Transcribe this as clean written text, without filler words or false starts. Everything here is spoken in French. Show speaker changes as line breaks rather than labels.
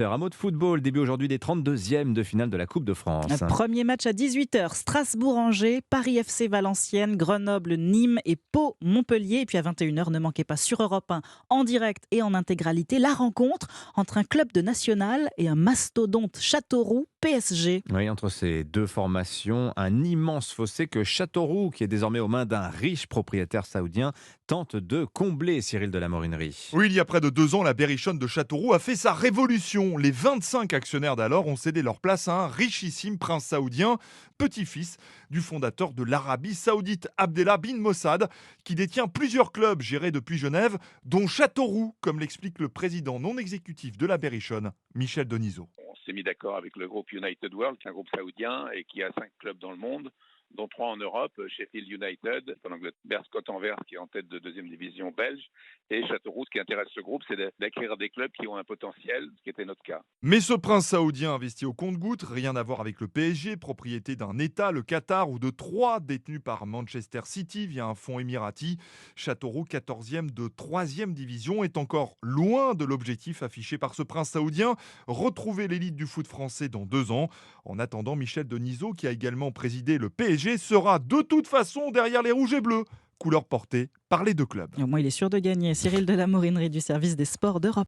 Un mot de football, début aujourd'hui des 32e de finale de la Coupe de France.
Premier match à 18h, Strasbourg-Angers, Paris-FC Valenciennes, Grenoble-Nîmes et Pau-Montpellier. Et puis à 21h, ne manquez pas sur Europe 1, en direct et en intégralité, la rencontre entre un club de national et un mastodonte Châteauroux PSG.
Oui, entre ces deux formations, un immense fossé que Châteauroux, qui est désormais aux mains d'un riche propriétaire saoudien, tente de combler, Cyril de la Morinerie.
Oui, il y a près de 2 ans, la berrichonne de Châteauroux a fait sa révolution. Les 25 actionnaires d'alors ont cédé leur place à un richissime prince saoudien, petit-fils du fondateur de l'Arabie saoudite, Abdallah bin Mossad, qui détient plusieurs clubs gérés depuis Genève, dont Châteauroux, comme l'explique le président non exécutif de la berrichonne, Michel Denisot.
On s'est mis d'accord avec le groupe United World, qui est un groupe saoudien et qui a 5 clubs dans le monde, dont 3 en Europe, Sheffield United, en Angleterre, Berscott Anvers, qui est en tête de deuxième division belge, et Châteauroux. Ce qui intéresse ce groupe, c'est d'acquérir des clubs qui ont un potentiel, ce qui était notre cas.
Mais ce prince saoudien investi au compte-gouttes, rien à voir avec le PSG, propriété d'un État, le Qatar, ou de 3 détenus par Manchester City via un fonds émirati. Châteauroux, 14e de 3e division, est encore loin de l'objectif affiché par ce prince saoudien, retrouver l'élite du foot français dans 2 ans. En attendant, Michel Denisot, qui a également présidé le PSG, sera de toute façon derrière les rouges et bleus, couleur portée par les deux clubs.
Au moins, il est sûr de gagner. Cyril de la Morinerie du service des sports d'Europe